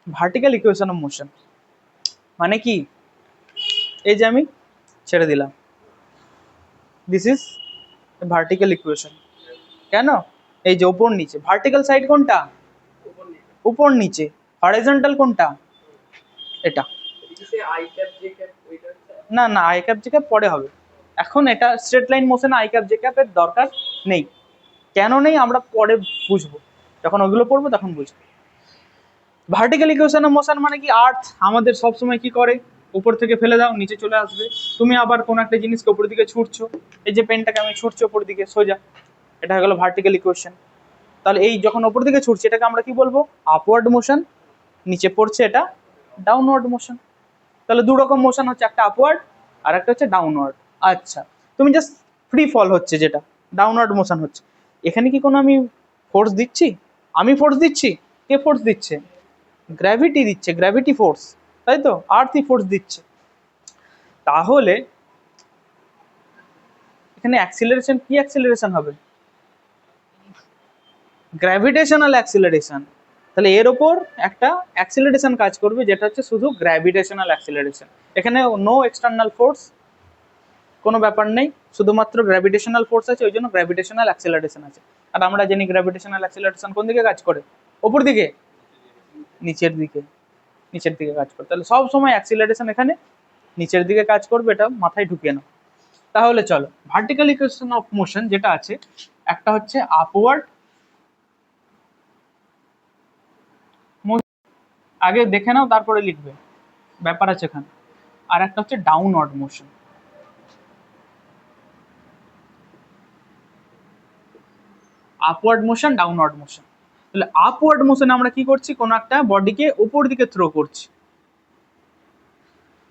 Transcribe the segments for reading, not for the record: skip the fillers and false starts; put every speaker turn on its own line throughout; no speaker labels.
Vertical equation of motion মানে কি, এই যে আমি ছেড়ে দিলাম, দিস ইজ ভার্টিক্যাল ইকুয়েশন। কেন? এই যে ওপর নিচে, ভার্টিক্যাল সাইড কোনটা? উপর নিচে। হরাইজন্টাল কোনটা? এটা। না না, আই ক্যাপ জে ক্যাপ পরে হবে, এখন এটা স্ট্রেট লাইন মোশনে আই ক্যাপ জে ক্যাপের দরকার নেই। কেন নেই আমরা পরে বুঝবো, যখন ওগুলো পড়বো তখন বুঝবো। ভার্টিক্যাল ইকুয়েশন অফ মোশন মানে কি, আর্থ আমাদের সবসময় কি করে, উপর থেকে ফেলে দাও নিচে চলে আসবে, তুমি আবার কোন একটা জিনিসকে উপর দিকে ছুটছো, এই যে পেনটাকে আমি ছুটছি উপর দিকে সোজা, এটা হয়ে গেল ভার্টিক্যাল ইকুয়েশন। তাহলে এই যখন উপর দিকে ছুটছে এটাকে আমরা কি বলবো? Upward motion. নিচে পড়ছে এটা ডাউনওয়ার্ড মোশন। তাহলে দু রকম মোশন হচ্ছে, একটা আপওয়ার্ড আর একটা হচ্ছে ডাউনওয়ার্ড। আচ্ছা, তুমি জাস্ট ফ্রি ফল হচ্ছে যেটা ডাউনওয়ার্ড মোশন হচ্ছে, এখানে কি কোনো আমি ফোর্স দিচ্ছি? আমি ফোর্স দিচ্ছি? কে ফোর্স দিচ্ছে? গ্র্যাভিটি দিচ্ছে, গ্র্যাভিটি ফোর্স, তাই তো, আর্থই ফোর্স দিচ্ছে। তাহলে এখানে অ্যাক্সিলারেশন, কি অ্যাক্সিলারেশন হবে? Gravitational acceleration. তাহলে এর ওপর একটা অ্যাক্সিলারেশন কাজ করবে যেটা হচ্ছে শুধু গ্র্যাভিটেশনাল অ্যাক্সিলারেশন। এখানে নো এক্সটার্নাল ফোর্স, কোনো ব্যাপার নেই, শুধুমাত্র গ্র্যাভিটেশনাল ফোর্স আছে, ওই জন্য গ্র্যাভিটেশনাল অ্যাক্সিলারেশন আছে। আর আমরা জানি গ্র্যাভিটেশনাল অ্যাক্সিলারেশন কোন দিকে কাজ করে? ওপর দিকে, নিচের দিকে, নিচের দিকে কাজ করে। তাহলে সব সময় অ্যাক্সিলারেশন এখানে নিচের দিকে কাজ করবে, এটা মাথায় ঢুকিয়ে নাও। তাহলে চলো, ভার্টিক্যাল ইকুয়েশন অফ মোশন যেটা আছে, একটা হচ্ছে আপওয়ার্ড, আগে দেখে নাও তারপরে লিখবে, ব্যাপার আছে এখানে। আর একটা হচ্ছে downward motion. Upward motion, downward motion. তাহলে আপওয়ার্ড মোশনে আমরা কি করছি, কোনো একটা বডিকে উপর দিকে থ্রো করছি।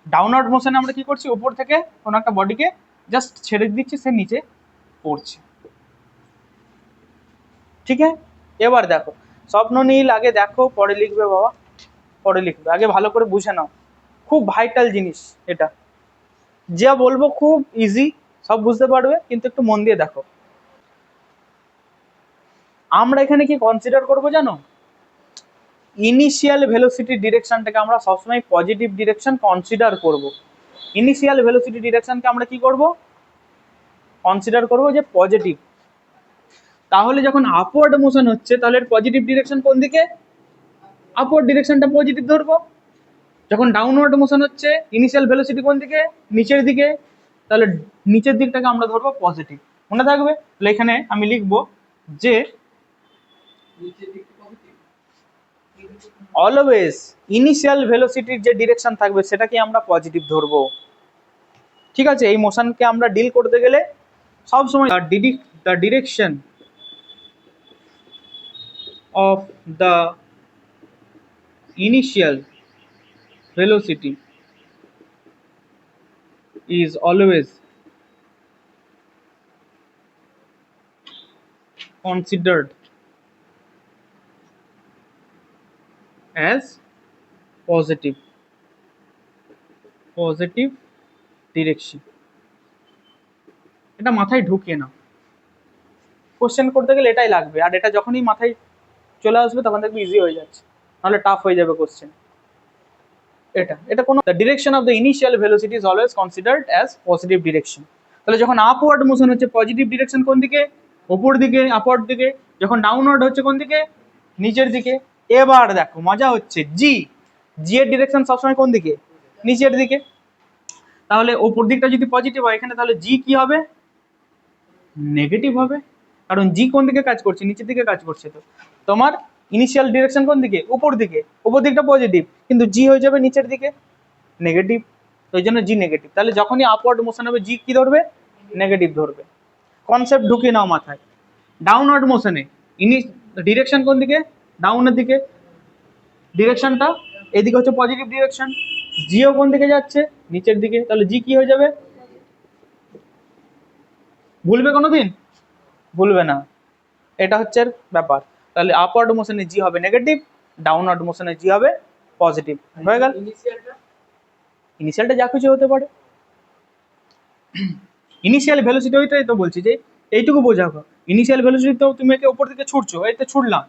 ডাউনওয়ার্ড মোশনে আমরা কি করছি, উপর থেকে কোনো একটা বডিকে জাস্ট ছেড়ে দিচ্ছি, সে নিচে পড়ছে। ঠিক আছে, এবার দেখো, স্বপ্ন নীল আগে দেখো পরে লিখবে বাবা, পরে লিখবে, আগে ভালো করে বুঝে নাও, খুব ভাইটাল জিনিস এটা, যা বলবো খুব ইজি, সব বুঝতে পারবে, কিন্তু একটু মন দিয়ে দেখো। আমরা এখানে কি কনসিডার করবো জানো? ইনিশিয়াল ভেলোসিটি ডিরেকশনটাকে আমরা সবসময় পজিটিভ ডিরেকশন কনসিডার করব। ইনিশিয়াল ভেলোসিটি ডিরেকশনকে আমরা কি করব? কনসিডার করব যে পজিটিভ। তাহলে যখন আপওয়ার্ড মোশন হচ্ছে তাহলে পজিটিভ ডিরেকশন কোন দিকে? আপওয়ার্ড ডিরেকশনটা পজিটিভ ধরবো। যখন ডাউনওয়ার্ড মোশন হচ্ছে ইনিশিয়াল ভেলোসিটি কোন দিকে? নিচের দিকে, তাহলে নিচের দিকটাকে আমরা ধরবো পজিটিভ। মনে থাকবে? তাহলে এখানে আমি লিখবো যে অলওয়েজ ইনিশিয়াল ভেলোসিটির যে ডিরেকশন থাকবে সেটাকে আমরা পজিটিভ ধরবো। ঠিক আছে, এই মোশনকে আমরা ডিল করতে গেলে সবসময় the direction of the initial velocity is always considered as positive direction। এটা মাথায় ঢুকিয়ে নাও, কোশ্চেন করতে গেলে এটাই লাগবে, আর এটা যখনই মাথায় চলে আসবে তখন দেখবে ইজি হয়ে যাচ্ছে, নাহলে টাফ হয়ে যাবে কোশ্চেন। এটা এটা কোনো direction of the initial velocity is always considered as positive direction. তাহলে যখন আপওয়ার্ড মোশন হচ্ছে পজিটিভ ডিরেকশন কোন দিকে? ওপর দিকে, আপওয়ার্ড দিকে। যখন ডাউনওয়ার্ড হচ্ছে কোন দিকে? নিচের দিকে। এবার দেখো মজা হচ্ছে, জি, জি এর ডিরেকশন সবসময় কোন দিকে? নিচের দিকে। তাহলে ওপর দিকটা যদি পজিটিভ হয় এখানে, তাহলে জি কি হবে? নেগেটিভ হবে, কারণ জি কোন দিকে কাজ করছে? নিচের দিকে কাজ করছে। তো তোমার ইনিশিয়াল ডিরেকশন কোন দিকে? উপর দিকে, উপর দিকটা পজিটিভ, কিন্তু জি হয়ে যাবে নিচের দিকে নেগেটিভ, ওই জন্য জি নেগেটিভ। তাহলে যখনই আপওয়ার্ড মোশন হবে জি কি ধরবে? নেগেটিভ ধরবে। কনসেপ্ট ঢুকিয়ে নাও মাথায়। ডাউনওয়ার্ড মোশনে ডিরেকশন কোন দিকে? ডাউনের দিকে, ডিরেকশনটা এদিকে হচ্ছে পজিটিভ ডিরেকশন, জিও কোন দিকে যাচ্ছে? নিচের দিকে, তাহলে জি কি হয়ে যাবে? ভুলবে কোনোদিন? ভুলবে না, এটা হচ্ছে ব্যাপার। তাহলে আপওয়ার্ড মোশনে জি হবে নেগেটিভ, ডাউনওয়ার্ড মোশনে জি হবে পজিটিভ। হয়ে গেল। ইনিশিয়ালটা যা কিছু হতে পারে, ইনিশিয়াল ভেলোসিটি ওইটাই তো বলছি যে এইটুকু বোঝাবো। ইনিশিয়াল ভেলোসিটি তো তুমি একে উপর দিকে ছুটছো, এই তো ছুটলাম,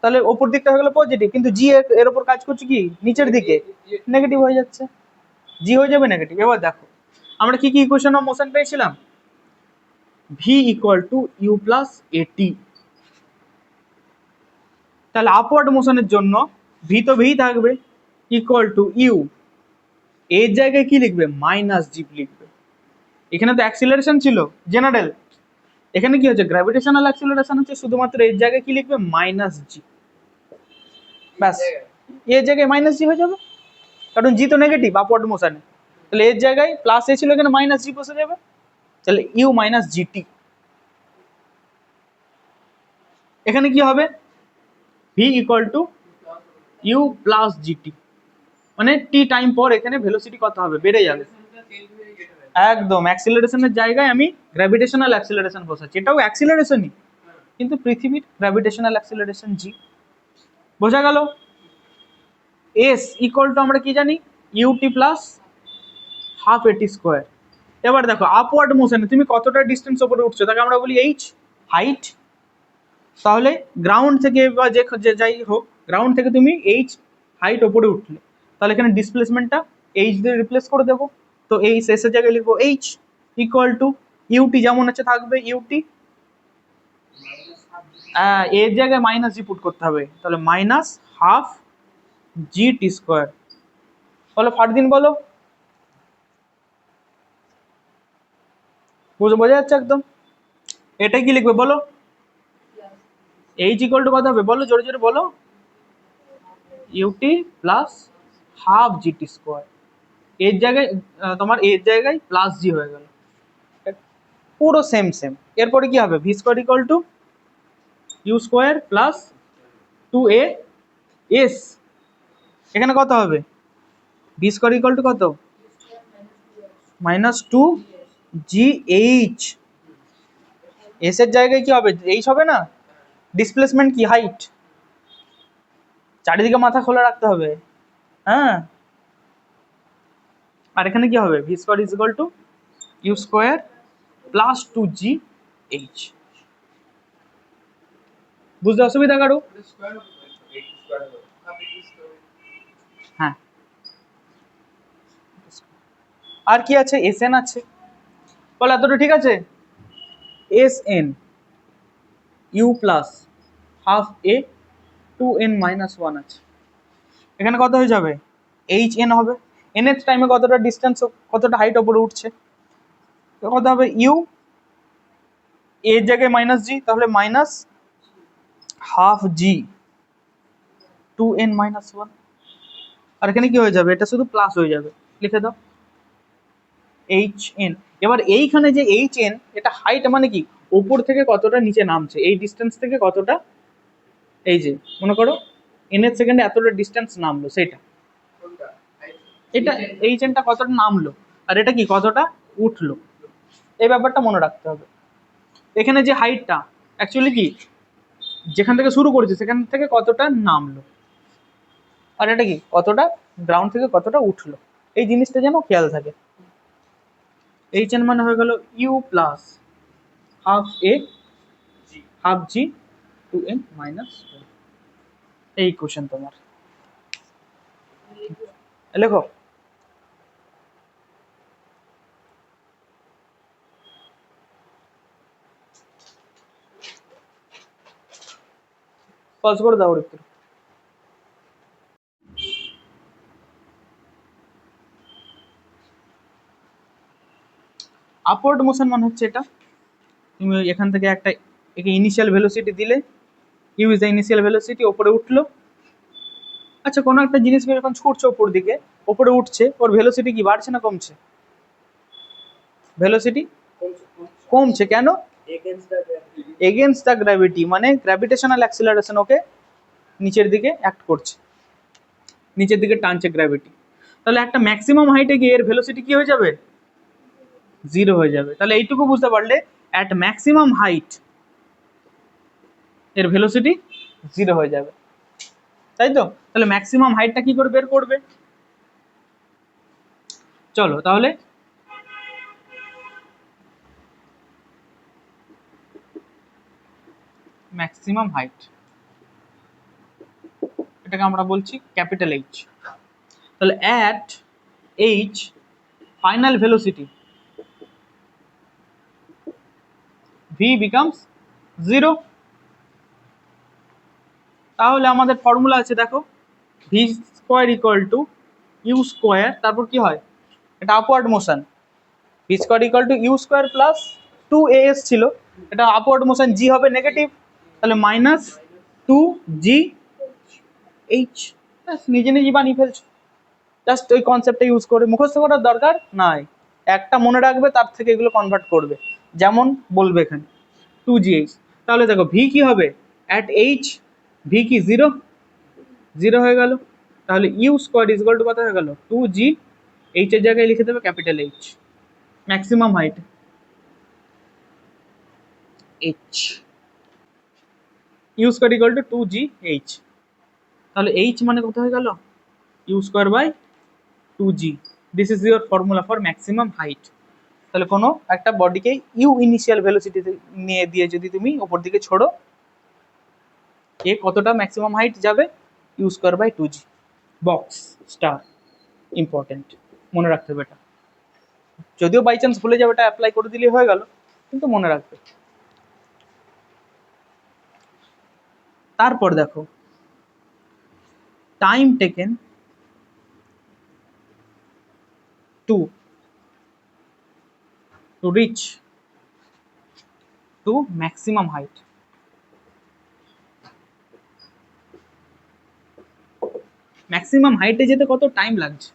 তাহলে ওপর দিকটা হয়ে গেল পজিটিভ, কিন্তু জি এর উপর কাজ করছে কি নিচের দিকে, নেগেটিভ হয়ে যাচ্ছে, জি হয়ে যাবে নেগেটিভ। এবার দেখো আমরা কি কি ইকুয়েশন অফ মোশন পেয়েছিলাম, V equal to U plus AT. তাহলে আপওয়ার্ড মোশনের জন্য ভি তো ভি থাকবে, ইকুয়াল টু ইউ, এর জায়গায় কি লিখবে মাইনাস জি লিখবে। এখানে তো অ্যাক্সিলারেশন ছিল জেনারেল, এখানে কি হচ্ছে গ্র্যাভিটেশনাল অ্যাক্সিলারেশন হচ্ছে, শুধুমাত্র এর জায়গায় কি লিখবে মাইনাস জি, ব্যাস এর জায়গায় মাইনাস জি হয়ে যাবে, কারণ জি তো নেগেটিভ আপওয়ার্ড মোশনে, তাহলে এর জায়গায় প্লাস এ ছিল এখানে মাইনাস জি বসে যাবে, তাহলে ইউ মাইনাস জিটি। এখানে কি হবে V equal to U plus GT, মানে টি টাইম পর এখানে ভেলোসিটি কত হবে বেড়ে যাবে, একদম অ্যাক্সিলারেশনের জায়গায় আমি গ্র্যাভিটেশনাল অ্যাক্সিলারেশন বসাচ্ছি, এটাও অ্যাক্সিলারেশনই কিন্তু পৃথিবীর গ্র্যাভিটেশনাল অ্যাক্সিলারেশন জি। বোঝা গেল? এস ইকুয়াল টু আমরা কি জানি ইউটি প্লাস হাফ এটি স্কোয়ার। এবার দেখো আপওয়ার্ড মোশনে তুমি কতটা ডিস্টেন্স ওপরে উঠছো তাকে আমরা বলি এইচ, হাইট। তাহলে গ্রাউন্ড থেকে বা যে যাই হোক গ্রাউন্ড থেকে তুমি এইচ হাইট ওপরে উঠলে, তাহলে এখানে ডিসপ্লেসমেন্টটা এইচ দিয়ে রিপ্লেস করে দেবো, তো এই শেষের জায়গায় লিখবো এইচ ইকুয়াল টু ইউটি যেমন আছে থাকবে ইউটি, এর জায়গায় মাইনাস জি পুট করতে হবে, তাহলে মাইনাস হাফ জি টি স্কোয়ার। বলো ফারদিন বলো, বোঝা যাচ্ছে একদম? এটাই কি লিখবে বলো, এইচ ইকুয়াল টু কত হবে বলো, জোরে জোরে বলো, UT plus half GT square, এর জায়গায় তোমার এর জায়গায় প্লাস জি হয়ে গেল, পুরো সেম সেম। এরপরে কি হবে V square equal to U square plus two A S, এখানে কত হবে ভি স্কোয়ার ইকুয়াল টু কত minus two G H, S এর জায়গায় কি হবে এইচ হবে না, ডিসপ্লেসমেন্ট কি হাইট, চারিদিকে মাথা খোলা রাখতে হবে, হ্যাঁ। আর এখানে কি হবে V square is equal to U square plus two G H. বুঝতে অসুবিধা কারো? হ্যাঁ, আর কি আছে এস এন আছে, বল এতটা ঠিক আছে, S N U plus half A two N minus one আছে, এখানে কত হয়ে যাবে এইচ এন হবে, এন এর টাইমে কতটা ডিস্টেন্স কতটা হাইট ওপরে উঠছে, তো কত হবে ইউ, এর জায়গায় মাইনাস জি, তাহলে minus half G two N minus one, আর এখানে কি হয়ে যাবে এটা শুধু প্লাস হয়ে যাবে, লিখে দাও এইচ এন। এবার এইখানে যে এইচ এন এটা হাইট মানে কি উপর থেকে কতটা নিচে নামছে, এই ডিস্টেন্স থেকে কতটা, এই যে মনে করো এন এর সেকেন্ডে এতটা ডিস্টেন্স নামলো সেটা, এটা এইচ এনটা কতটা নামলো আর এটা কি কতটা উঠলো, এই ব্যাপারটা মনে রাখতে হবে। এখানে যে হাইটটা অ্যাকচুয়ালি কি যেখান থেকে শুরু করেছে সেখান থেকে কতটা নামলো, আর এটা কি কতটা গ্রাউন্ড থেকে কতটা উঠলো, এই জিনিসটা যেন খেয়াল থাকে। এইচ এন মানে হয়ে গেল U plus half A half G two N minus, এই কোশ্চেন তোমার লেখো। পজ করে দাও একটু। আপওয়ার্ড মোশন মানে হচ্ছে এটা, তুমি এখান থেকে একটা একে ইনিশিয়াল ভেলোসিটি দিলে, U is the initial velocity, ওপরে উঠলো। আচ্ছা কোনো একটা জিনিস যখন ছুটছে ওপর দিকে, ওপরে উঠছে, ওর ভেলোসিটি কি বাড়ছে না কমছে, ভেলোসিটি কমছে, কেন এগেনস্ট দ্য গ্র্যাভিটি, মানে গ্র্যাভিটেশনাল অ্যাক্সিলারেশন ওকে নিচের দিকে অ্যাক্ট করছে, নিচের দিকে টানছে গ্র্যাভিটি, তাহলে একটা ম্যাক্সিমাম হাইটে গিয়ে এর ভেলোসিটি কি হয়ে যাবে জিরো হয়ে যাবে। তাহলে এইটুকু বুঝতে পারলে অ্যাট ম্যাক্সিমাম হাইট এর ভেলোসিটি জিরো হয়ে যাবে, তাই তো? তাহলে ম্যাক্সিমাম হাইটটা কি করে বের করবে, চলো তাহলে ম্যাক্সিমাম হাইট এটাকে আমরা বলছি ক্যাপিটাল এইচ। তাহলে at H final velocity V becomes 0। তাহলে আমাদের ফর্মুলা আছে দেখো, V square equal to U square, তারপর কি হয়, এটা upward motion, V square equal to U square plus 2as ছিল, এটা আপওয়ার্ড মোশন জি হবে নেগেটিভ, তাহলে মাইনাস 2gh। নিজে নিজে বানিয়ে ফেলছো, জাস্ট ওই কনসেপ্টটা ইউজ করে, মুখস্থ করার দরকার নাই, একটা মনে রাখবে, তার থেকে এগুলো কনভার্ট করবে, যেমন বলবে এখানে 2gh। তাহলে দেখো ভি কি হবে, অ্যাট এইচ ভি কি 0 0 হয়ে গেল, তাহলে U square is equal to কত হয়ে গেল 2g, এইচ এর জায়গায় লিখে দেবে capital H, maximum height H, U square equal to 2gh। তাহলে এইচ মানে কত হয়ে গেল, U square by 2g, this is your formula for maximum height. তাহলে কোনো একটা বডিকে ইউ ইনিশিয়াল ভেলোসিটি নিয়ে দিয়ে যদি তুমি ওপর দিকে ছোড়ো, এ কতটা ম্যাক্সিমাম হাইট যাবে, U square by 2g। Box star important, মনে রাখতে হবে এটা, যদিও বাই চান্স ভুলে যাবে, এটা অ্যাপ্লাই করে দিলে হয়ে গেল, কিন্তু মনে রাখবে। তারপর দেখো time taken to reach two maximum height. Maximum হাইটে যেতে কত টাইম লাগছে,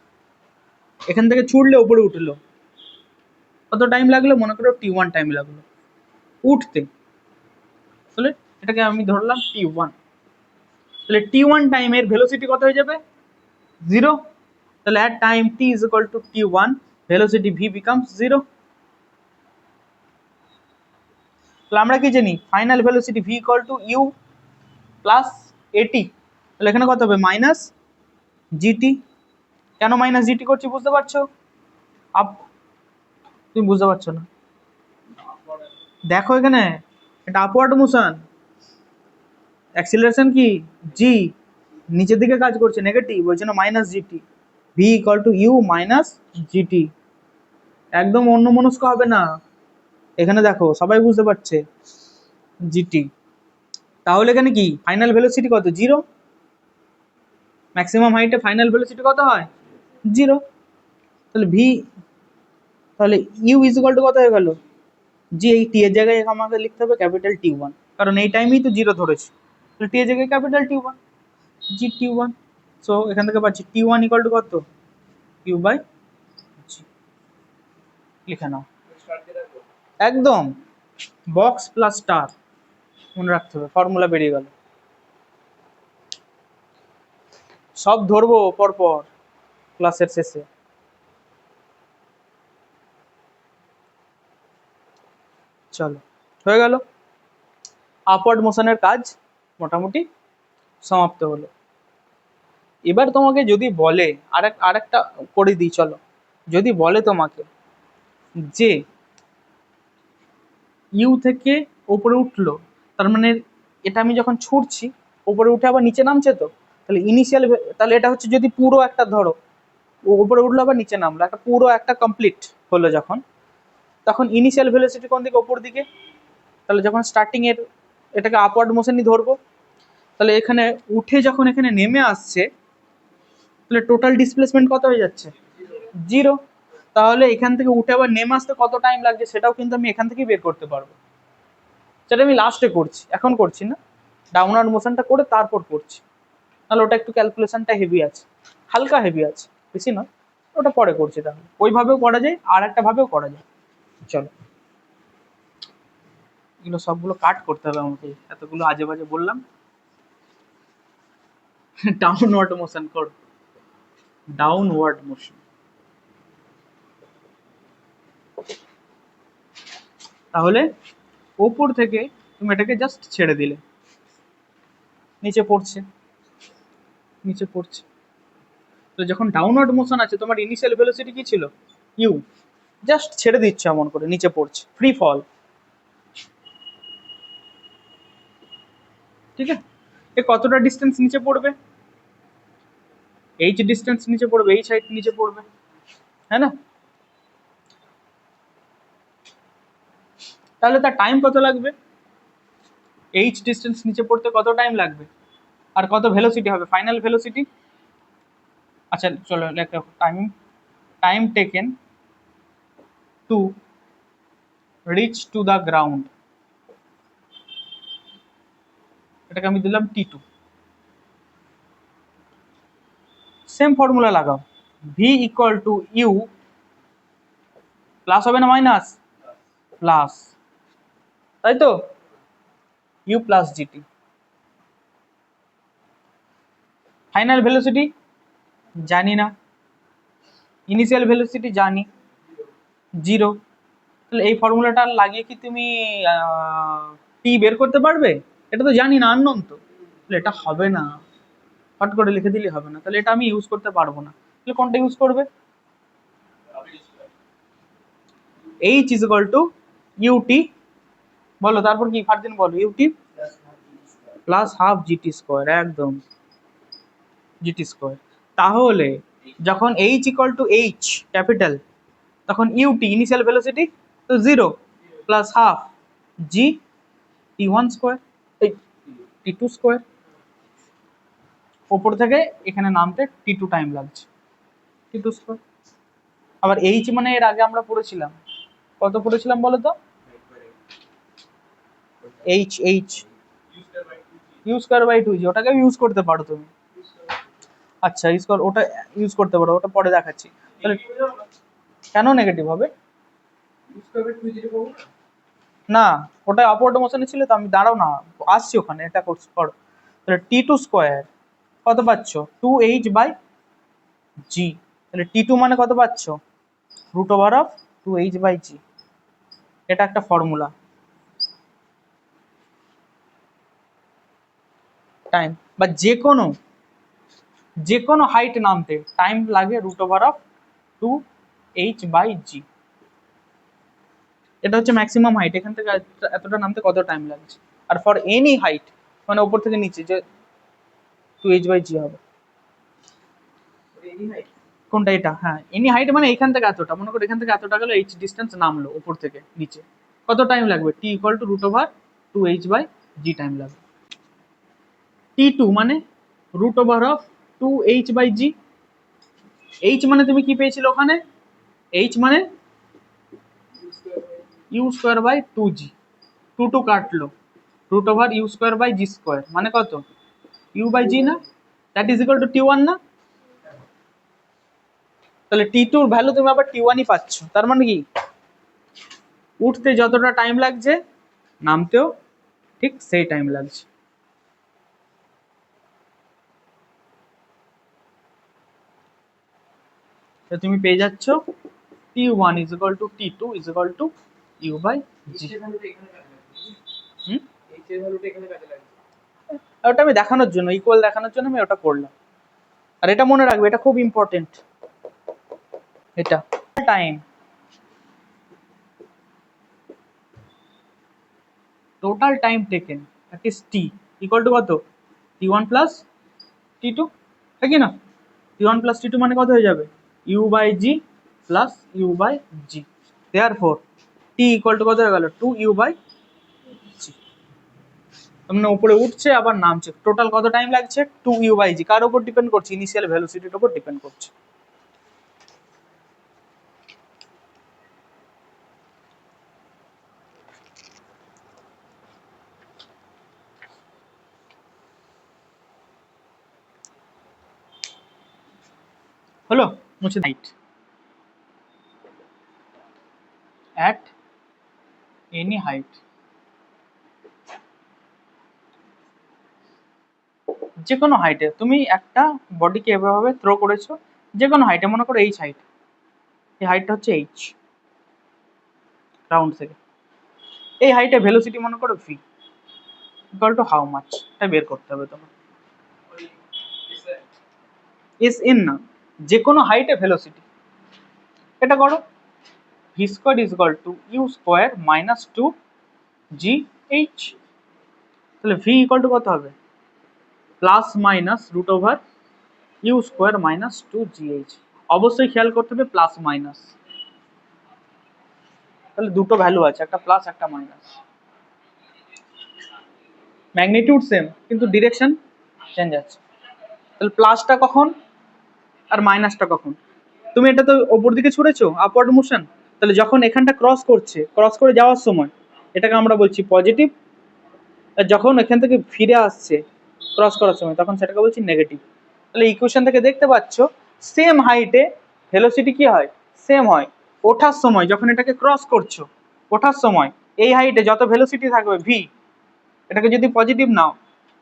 এখান থেকে ছুটলে উপরে উঠলো, কত টাইম লাগলো, মনে করো t1 টাইম লাগলো উঠতে, তাহলে এটাকে আমি ধরলাম t1, তাহলে t1 টাইমের ভেলোসিটি কত হয়ে যাবে 0, তাহলে at time t is equal to t1 velocity v becomes 0। তাহলে আমরা কি জানি, final velocity v equal to u plus at, তাহলে এখানে কত হবে মাইনাস gt। কেন মাইনাস gt করছি বুঝতে পারছো, আপ তুমি বুঝতে পারছো না, দেখো এখানে এটা আপওয়ার্ড মোশন, অ্যাক্সিলারেশন কি জি, নিচের দিকে কাজ করছে নেগেটিভ, ওই জন্য minus GT, V equal to U minus GT. একদম অন্যমনস্ক হবে না, এখানে দেখো সবাই বুঝতে পারছে জিটি। তাহলে এখানে কি ফাইনাল ভেলোসিটি কত 0, ম্যাক্সিমাম হাইটে ফাইনাল ভেলোসিটি কত হয় 0, তাহলে ভি, তাহলে ইউ ইজ ইকুয়াল টু কত হয়ে গেল, জি, এই টি এর জায়গায় আমাকে লিখতে হবে ক্যাপিটাল টি1, কারণ এই টাইমেই তো 0 ধরেছি, তাহলে টি এর জায়গায় ক্যাপিটাল টি1, জি টি1। সো এখান থেকে পাচ্ছি টি1 ইকুয়াল টু কত, ইউ বাই জি, লিখে নাও একদম, বক্স প্লাস স্টার মনে রাখতে হবে, ফর্মুলা বেরিয়ে গেল। সব ধরবো পরপর ক্লাসের শেষে। চলো হয়ে গেল, আপওয়ার্ড মোশনের কাজ মোটামুটি সমাপ্ত হলো। এবার তোমাকে যদি বলে আরেকটা করে দিই, চলো, যদি বলে তোমাকে যে ইউ থেকে ওপরে উঠলো, তার মানে এটা আমি যখন ছুটছি ওপরে উঠে আবার নিচে নামছে, তো তাহলে ইনিশিয়াল, তাহলে এটা হচ্ছে যদি পুরো একটা ধরো ওপরে উঠলো আবার নিচে নামলো, একটা পুরো একটা কমপ্লিট হলো যখন, তখন ইনিশিয়াল ভেলোসিটি কোন দিকে, ওপর দিকে, তাহলে যখন স্টার্টিং এর এটাকে আপওয়ার্ড মোশনই ধরবো, তাহলে এখানে উঠে যখন এখানে নেমে আসছে, তাহলে টোটাল ডিসপ্লেসমেন্ট কত হয়ে যাচ্ছে 0। তাহলে এখান থেকে উঠে আবার নেমে আসতে কত টাইম লাগছে সেটাও কিন্তু আমি এখান থেকেই বের করতে পারবো, সেটা আমি লাস্টে করছি, এখন করছি না, ডাউনওয়ার্ড মোশনটা করে তারপর করছি, তাহলে ওটা একটু ক্যালকুলেশনটা হেভি আছে, হালকা হেভি আছে, বেশি নয়, ওটা পরে করছি। তাহলে ওইভাবেও করা যায়, আর একটা ভাবেও করা যায়। চলো এগুলো সবগুলো কাট করতে হবে আমাকে, এতগুলো আজে বাজে বললাম। ডাউনওয়ার্ড মোশন করো, ডাউনওয়ার্ড মোশন, তাহলে ওপর থেকে তুমি এটাকে জাস্ট ছেড়ে দিলে, নিচে পড়ছে, নিচে পড়ছে। তো যখন ডাউনওয়ার্ড মোশন আছে, তোমার ইনিশিয়াল ভেলোসিটি কি ছিল ইউ, জাস্ট ছেড়ে দিচ্ছ এমন করে, নিচে পড়ছে, ফ্রি ফল, ঠিক আছে। এ কতটা ডিস্টেন্স নিচে পড়বে, এইচ ডিস্টেন্স নিচে পড়বে, এইচ হাইট নিচে পড়বে, হ্যাঁ না? তাহলে তার টাইম কত লাগবে? এইচ ডিস্টেন্স নিচে পড়তে কত টাইম লাগবে, আর কত ভেলোসিটি হবে, ফাইনাল ভেলোসিটি? আচ্ছা চলো লেখো, time time taken to reach to the ground, এটাকে আমি দিলাম T2। সেম ফর্মুলা লাগাও, V equal to U plus হবে না মাইনাস, প্লাস, তাই তো, U plus GT. Final velocity জানি না, ইনিশিয়াল ভেলোসিটি জানি 0। তাহলে এই ফর্মুলাটা লাগিয়ে কি তুমি টি বের করতে পারবে? এটা তো জানি না, আননোন তো, তাহলে এটা হবে না, হট করে লিখে দিলে হবে না, তাহলে এটা আমি ইউজ করতে পারবো না। তাহলে কোনটা ইউজ করবে? H is equal to UT, বলো তারপর কি ফারদিন বলো, UT plus half GT square, একদম জিটি স্কোয়ার। তাহলে যখন H equal to H capital, তখন ইউটি ইনিশিয়াল ভেলোসিটি তো 0 প্লাস হাফ জি T1 স্কোয়ার, এই T2 স্কোয়ার, ওপর থেকে এখানে নামতে T2 টাইম লাগছে, T2 স্কোয়ার। আবার এইচ মানে এর আগে আমরা পড়েছিলাম, কত পড়েছিলাম বলো তো? H U square by 2g, ওটাকে ইউজ করতে পারো তুমি। আচ্ছা ইউজ কর, ওটা ইউজ করতে পারো, ওটা পরে দেখাচ্ছি। তাহলে কেন নেগেটিভ হবে? না, ওটা আপওয়ার্ড মোশনে ছিল তো, আমি দাঁড়াও না আসছি ওখানে, এটা করছি করো। তাহলে T2 স্কোয়ার কত পাচ্ছ, 2h বাই জি। তাহলে T2 মানে কত পাচ্ছ, root over of 2h by G. এটা একটা ফর্মুলা। টাইম বা যে কোনো হাইট নামতে টাইম লাগে root over of 2h by G. এটা হচ্ছে ম্যাক্সিমাম হাইট, এখান থেকে এতটা নামতে কত টাইম লাগছে। আর ফর এনি হাইট মানে উপর থেকে নিচে যে 2h বাই জি হবে। কোনটা এটা? হ্যাঁ এনি হাইট মানে এখান থেকে এতটা, মনে করো এখান থেকে এতটা গেল, এইচ ডিস্টেন্স নামলো উপর থেকে নিচে, কত টাইম লাগবে? T equal to root over 2h by G time লাগবে। T2 মানে root over of 2h by G. H মানে তুমি কি পেয়েছিলে ওখানে? এইচ মানে ইউ স্কোয়ার বাই 2g, 2 কাটলো, root over U square by G square মানে কত, ইউ বাই জি না, that is equal two T1 না? তাহলে T2 এর ভ্যালু তুমি আবার T1ই পাচ্ছ, তার মানে কি উঠতে যতটা টাইম লাগছে নামতেও ঠিক সেই টাইম লাগছে। তো তুমি পেয়ে যাচ্ছ T1 is equal to T2 is equal to U by G. ওটা আমি দেখানোর জন্য, ইকুয়াল দেখানোর জন্য আমি ওটা করলাম। আর এটা মনে রাখবে, এটা খুব ইম্পর্টেন্ট, এটা time, total time taken that is T equal to কত, T1 প্লাস T2, ঠিক না? T1 প্লাস T2 মানে কত হয়ে যাবে, U by G plus U by G. Therefore T equal to কত হয়ে গেল, 2u বাই জি। মানে উপরে উঠছে আবার নামছে, টোটাল কত টাইম লাগছে, 2u বাই জি। কার উপর ডিপেন্ড করছে, ইনিশিয়াল ভেলোসিটির উপর ডিপেন্ড করছে। হলো, মুছে হাইট অ্যাট এনি হাইট, যে কোনো হাইটে তুমি একটা বডিকে এভাবে থ্রো করেছো, যে কোনো হাইটে, মনে করো এইচ হাইট, এই হাইটটা হচ্ছে এইচ রাউন্ড থেকে, এই হাইটে ভেলোসিটি মনে করো V equal two how much, এটা বের করতে হবে তোমার। এস এন না, যে কোনো হাইটে ভেলোসিটি, এটা করো, V square is equal to U square minus 2g H. তাহলে ভি ইকুয়াল টু কত হবে, plus minus root over U square minus 2gh। অবশ্যই খেয়াল করতে হবে প্লাস মাইনাস, তাহলে দুটো ভ্যালু আছে, একটা প্লাস একটা মাইনাস। ম্যাগনিটিউড সেম কিন্তু ডিরেকশন চেঞ্জ আছে। তাহলে প্লাসটা কখন আর মাইনাসটা কখন? তুমি এটা তো ওপর দিকে ছুড়েছো আপওয়ার্ড মোশন, তাহলে যখন এখানটা ক্রস করছে, ক্রস করে যাওয়ার সময় এটাকে আমরা বলছি পজিটিভ, আর যখন এখান থেকে ফিরে আসছে ক্রস করার সময় তখন সেটাকে বলছি নেগেটিভ। তাহলে ইকুয়েশন থেকে দেখতে পাচ্ছ সেম হাইটে ভেলোসিটি কি হয়, সেম হয়। ওঠার সময় যখন এটাকে ক্রস করছো, ওঠার সময় এই হাইটে যত ভেলোসিটি থাকবে ভি, এটাকে যদি পজিটিভ নাও,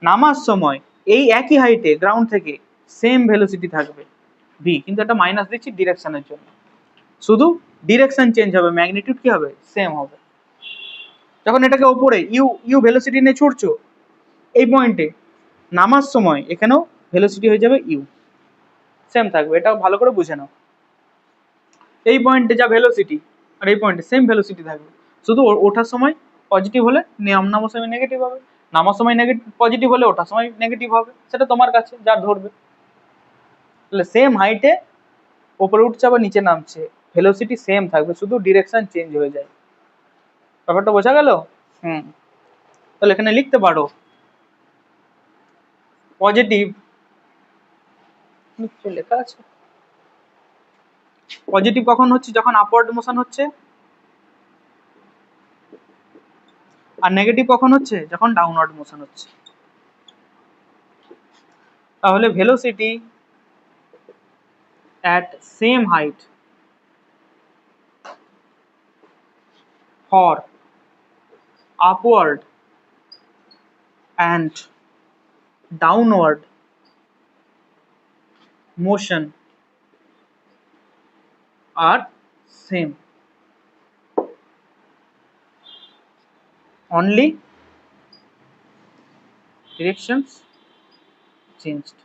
নামার সময় এই একই হাইটে গ্রাউন্ড থেকে সেম ভেলোসিটি থাকবে ভি, কিন্তু এটা মাইনাস দিচ্ছি ডিরেকশনের জন্য, শুধু ডিরেকশন চেঞ্জ হবে, ম্যাগনিটিউড কি হবে, সেম হবে। যখন এটাকে ওপরে ইউ ইউ ভেলোসিটি নিয়ে ছুটছো এই পয়েন্টে, নামার সময় এখানেও ভেলোসিটি হয়ে যাবে ইউ, সেম থাকবে। এটাও ভালো করে বুঝে নাও, এই পয়েন্টে যা ভেলোসিটি আর এই পয়েন্টে সেম ভেলোসিটি থাকবে, শুধু ওঠার সময় পজিটিভ হলে নামার সময় নেগেটিভ হবে, নামার সময় নেগেটিভ পজিটিভ হলে ওঠার সময় নেগেটিভ হবে, সেটা তোমার কাছে যা ধরবে। তাহলে সেম হাইটে ওপরে উঠছে আবার নিচে নামছে, ভেলোসিটি সেম থাকবে, শুধু ডিরেকশন চেঞ্জ হয়ে যায়। ব্যাপারটা বোঝা গেল? তাহলে এখানে লিখতে পারো পজিটিভ, লেখা আছে পজিটিভ কখন হচ্ছে, যখন আপওয়ার্ড মোশন হচ্ছে, আর নেগেটিভ কখন হচ্ছে, যখন ডাউনওয়ার্ড মোশন হচ্ছে। তাহলে velocity at same height for upward and downward motion are same, only directions changed।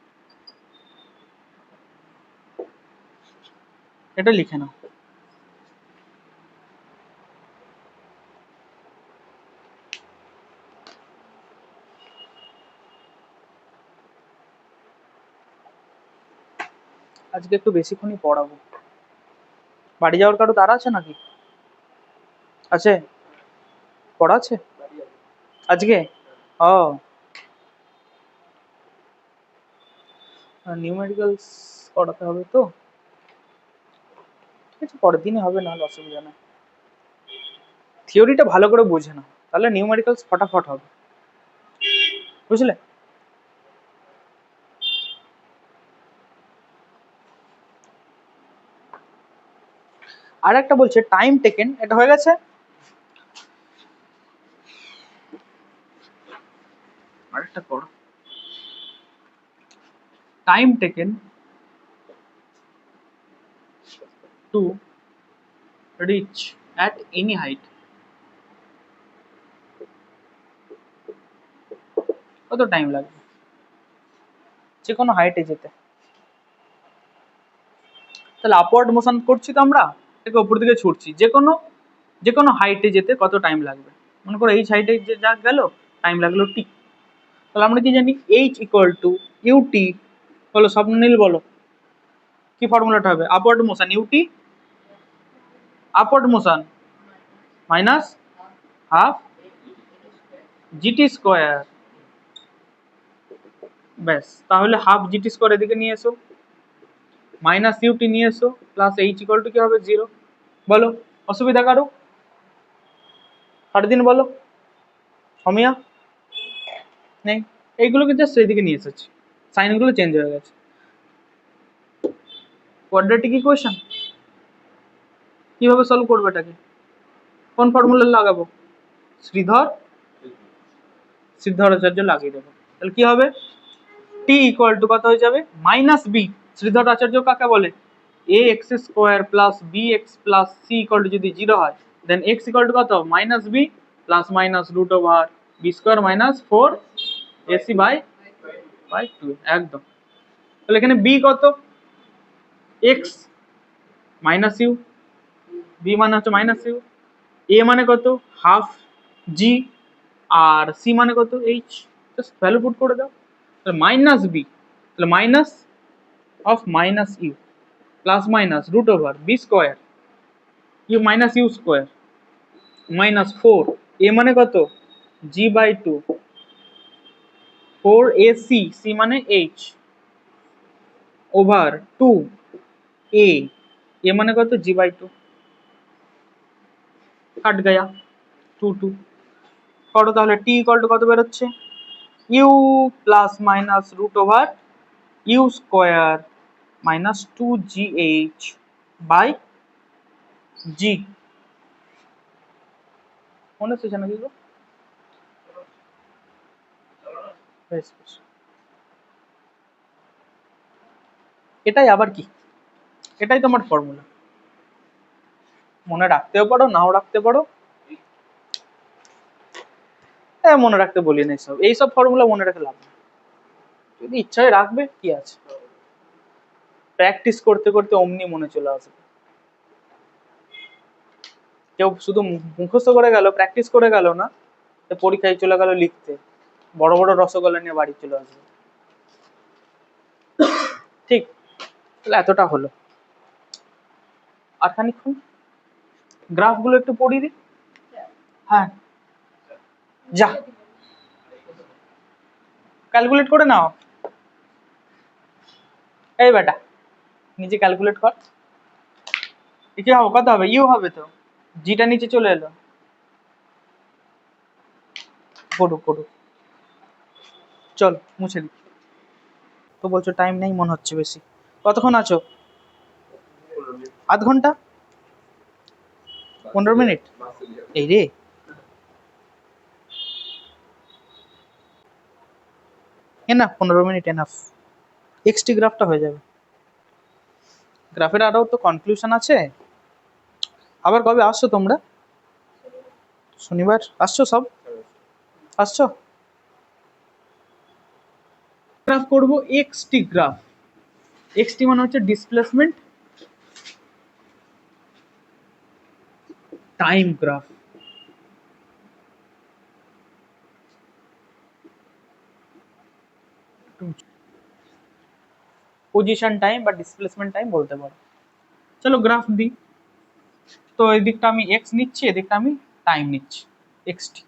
এটা লিখে নাও। আজকে একটু বেশিক্ষণই পড়াবো, বাড়ি যাওয়ার কারো তারা আছে নাকি? আছে? পড়া আছে আজকে? ও, নিউমেরিক্যালস করাতে হবে তো, ঠিক আছে পরের দিনে হবে, নাহলে অসুবিধা নেই। থিওরিটা ভালো করে বুঝে নাও, তাহলে নিউমেরিক্যালস ফটাফট হবে, বুঝলে? আর একটা বলছে টাইম টেকেন, এটা হয়ে গেছে। আরেকটা করো, time taken to rich at any height, কত টাইম লাগবে যে কোনো হাইটে যেতে? তাহলে আপওয়ার্ড মোশন করছি তো আমরা, থেকে উপর দিকে ছুটছি, যে কোনো হাইটে যেতে কত টাইম লাগবে? মনে করো এইচ হাইটে যে যা গেল, টাইম লাগলো টি। তাহলে আমরা কি জানি, এইচ ইকুয়াল টু ইউটি, বলো স্বপ্নীল বলো কি ফর্মুলাটা হবে? Upward motion UT, upward motion minus half GT square, ব্যাস। তাহলে হাফ জিটি স্কোয়ার এদিকে নিয়ে এসো, মাইনাস ইউটি নিয়ে এসো, প্লাস এইচ ইকুয়াল টু কি হবে, 0। বলো অসুবিধা কারো? দিন বলো অমিয়া, নেই? এইগুলোকে জাস্ট এইদিকে নিয়ে এসেছি, সাইনগুলো চেঞ্জ হয়ে গেছে। কোয়াড্রেটিক ইকুয়েশন কিভাবে সলভ করবে এটাকে? কোন ফর্মুলা লাগাবো? শ্রীধরাচার্য লাগিয়ে দেবো। তাহলে কি হবে, টি ইকুয়াল টু কত হয়ে যাবে, মাইনাস বি। শ্রীধর আচার্য কাকে বলে? A X square plus B X plus C equal to যদি 0 হয়, দেন এক্স ইকুয়াল টু কত, minus B plus minus root over B square minus 4 AC by 2, একদম। তাহলে এখানে বি কত, এক্স মাইনাস ইউ, বি মানে হচ্ছে মাইনাস ইউ, এ মানে কত হাফ জি, আর সি মানে কত এইচ, জাস্ট ভ্যালু পুট করে দাও। তাহলে মাইনাস বি, তাহলে minus of minus U plus minus root over B square U minus U square minus 4 A মানে কত G by 2 4 A C C মানে এইচ ওভার 2 এ এ মানে কত G by 2 কাট গয়া 2 2 করো তাহলে টি ইকুয়াল টু কত বেরোচ্ছে U plus minus root over U square minus 2 G H by G মনে হচ্ছে নাকি গো? বেশ বেশ। এটাই আবার কি এটাই তোমার ফর্মুলা মনে রাখতেও পারো নাও রাখতে পারো মনে রাখতে বলি না এইসব ফর্মুলা মনে রাখে লাভ নেই যদি ইচ্ছা হয় রাখবে কি আছে প্র্যাকটিস করতে করতে অমনি মনে চলে আসবে কেউ শুধু মুখস্থ করে গেল প্র্যাকটিস করে গেল না পরীক্ষায় চলে গেল লিখতে বড় বড় রসগোল্লা নিয়ে বাড়ি চলে আসবে ঠিক তাহলে এতটা হলো আর খানিক্ষণ গ্রাফ গুলো একটু পড়িয়ে দিই হ্যাঁ যা ক্যালকুলেট করে নাও এই বেটা নিজে ক্যালকুলেট কর কি হবে কত হবে ইউ হবে তো জিটা নিচে চলে এলো পড়ুক পড়ুক চল মুছে দি তো বলছো টাইম নেই মনে হচ্ছে বেশি কতক্ষণ আছো আধ ঘন্টা 15 মিনিট এই রে এনাফ 15 মিনিট এনাফ এক্সটি গ্রাফটা হয়ে যাবে গ্রাফের আরও তো কনক্লুশন আছে আবার কবে আসছো তোমরা শনিবার আসছো সব আসছো গ্রাফ করব এক্সটি গ্রাফ এক্সটি মানে হচ্ছে displacement time graph position time বা ডিসপ্লেসমেন্ট টাইম বলতে পারো চলো গ্রাফ দিই তো এই দিকটা আমি এক্স নিচ্ছি এদিকটা আমি টাইম নিচ্ছি এক্সটি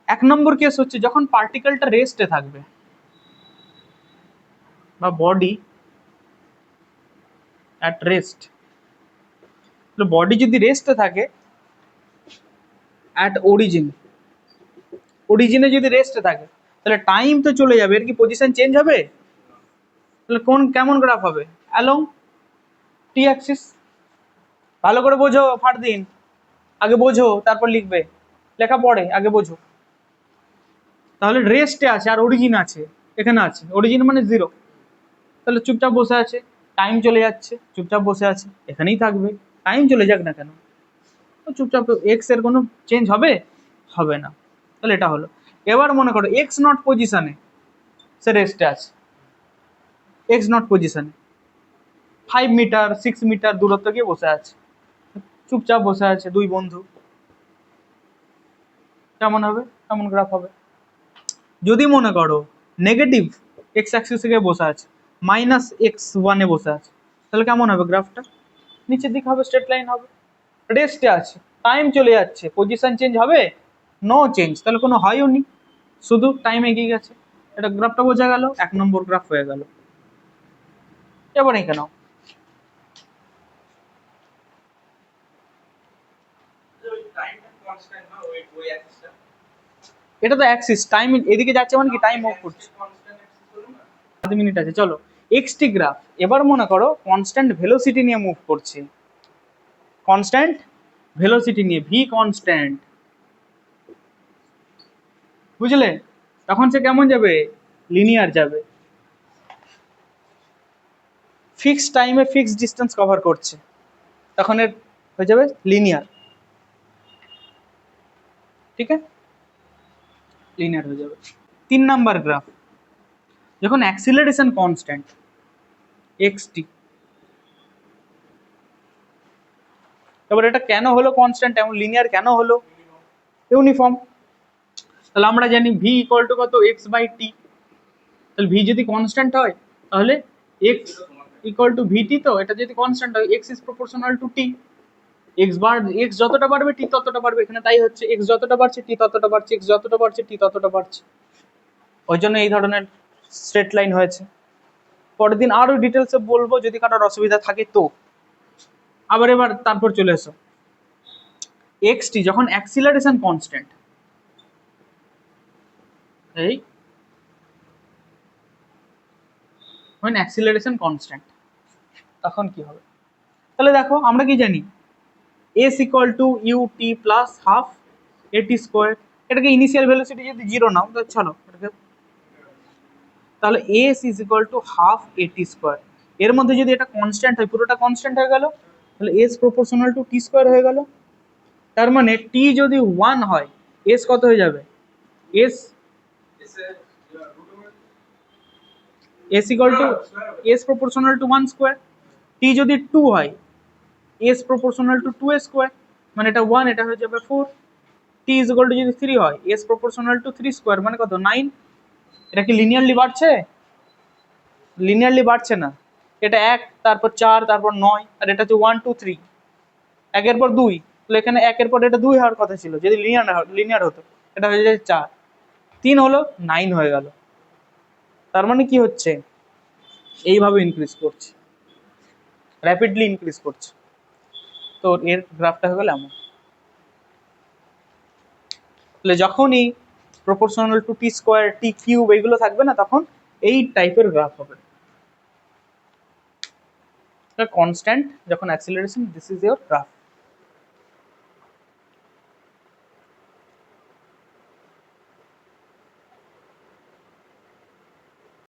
এক নম্বর কেস হচ্ছে যখন পার্টিকেলটা রেস্টে থাকবে বা বডি অ্যাট রেস্ট বডি যদি রেস্টে থাকে অ্যাট অরিজিনে যদি রেস্টে থাকে তাহলে টাইম তো চলে যাবে এর কি পজিশন চেঞ্জ হবে তাহলে কেমন গ্রাফ হবে অ্যালং টি অ্যাক্সিস ভালো করে বোঝো ফারদিন আগে বোঝো তারপর লিখবে লেখা পড়ে আগে বোঝো তাহলে রেস্টে আছে আর অরিজিন আছে এখানে আছে অরিজিন মানে 0 তাহলে চুপচাপ বসে আছে টাইম চলে যাচ্ছে চুপচাপ বসে আছে এখানেই থাকবে টাইম চলে যাক না কেন চুপচাপ এক্স এর কোনো চেঞ্জ হবে হবে না তাহলে এটা হলো এবার মনে করো এক্স নট পজিশনে সে রেস্টে আছে এক্স নট পজিশনে 5 মিটার 6 মিটার দূরত্ব গিয়ে বসে আছে চুপচাপ বসে আছে দুই বন্ধু কেমন হবে কেমন গ্রাফ হবে যদি মনে করো নেগেটিভ এক্স অ্যাক্সিসে গিয়ে বসে আছে -x1 এ বসে আছে তাহলে কেমন হবে গ্রাফটা নিচের দিকে হবে স্ট্রেট লাইন হবে রেস্টে আছে টাইম চলে যাচ্ছে পজিশন চেঞ্জ হবে নো চেঞ্জ তাহলে কোনো হয়ও নি শুধু টাইম এগিয়ে গেছে এটা গ্রাফটা বোঝা গেল এক নম্বর গ্রাফ হয়ে গেল এবার কেন এটা তো অ্যাক্সিস টাইম এদিকে যাচ্ছে মানে কি টাইম মুভ করছে 5 মিনিট আছে চলো এক্সটি গ্রাফ এবার মনে করো কনস্ট্যান্ট ভেলোসিটি নিয়ে মুভ করছে কনস্ট্যান্ট ভেলোসিটি নিয়ে ভি কনস্ট্যান্ট বুঝলে তখন সে কেমন যাবে লিনিয়ার যাবে ফিক্সড টাইমে ফিক্সড ডিস্টেন্স কভার করছে তখন এর হয়ে যাবে লিনিয়ার ঠিক আছে লিনিয়ার হয়ে যাবে 3 নাম্বার গ্রাফ যখন অ্যাক্সিলারেশন কনস্ট্যান্ট এক্সটি এবার এটা কেন হলো কনস্ট্যান্ট এমন লিনিয়ার কেন হলো ইউনিফর্ম তাহলে আমরা জানি ভি ইকুয়াল টু কত এক্স বাই টি তাহলে ভি যদি কনস্ট্যান্ট হয় তাহলে এক্স ইকুয়াল টু ভিটি, তো এটা যদি কনস্ট্যান্ট হয় x is proportional to T, x যতটা বাড়বে টি ততটা বাড়বে, এখানে তাই হচ্ছে, এক্স যতটা বাড়ছে টি ততটা বাড়ছে, এক্স যতটা বাড়ছে টি ততটা বাড়ছে, ওই জন্য এই ধরনের স্ট্রেট লাইন হয়েছে। পরের দিন আরো ডিটেলসে বলবো যদি কারোর অসুবিধা থাকে তো। আবার এবার তারপর চলে এসো, এক্স টি যখন অ্যাক্সিলারেশন কনস্ট্যান্ট, এই when acceleration constant, তখন কি হবে? তাহলে দেখো আমরা কি জানি, s equal to ut plus half at square, এটাকে ইনিশিয়াল ভেলোসিটি যদি জিরো নাও তো চলো এটাকে, তাহলে s is equal to half at square, এর মধ্যে যদি এটা কনস্ট্যান্ট হয় পুরোটা কনস্ট্যান্ট হয়ে গেল, তাহলে s proportional to T square হয়ে গেল। তার মানে t যদি 1 হয় s কত হয়ে যাবে, s s equal to s proportional to 1 square, t যদি 2 হয় s proportional to 2 স্কোয়ার, মানে এটা 1 এটা হয়ে যাবে 4, t is equal to যদি 3 হয় s proportional to 3 স্কোয়ার মানে কত 9। এটা কি লিনিয়ারলি বাড়ছে? লিনিয়ারলি বাড়ছে না, এটা 1 তারপর 4 তারপর 9, আর এটা হচ্ছে 1 2 3, একের পর 2, তাহলে এখানে একের পর এটা 2 হওয়ার কথা ছিল যদি লিনিয়ার হতো, এটা হয়ে যায় 4, 3 হলো 9 হয়ে গেল। তার মানে কি হচ্ছে, এইভাবে ইনক্রিজ করছে, র্যাপিডলি ইনক্রিজ করছে। তো এর গ্রাফটা হয়ে গেল এমন। তাহলে যখনই proportional to T square T cube এইগুলো থাকবে না, তখন এই টাইপের গ্রাফ হবে। কনস্ট্যান্ট যখন acceleration, this is your graph.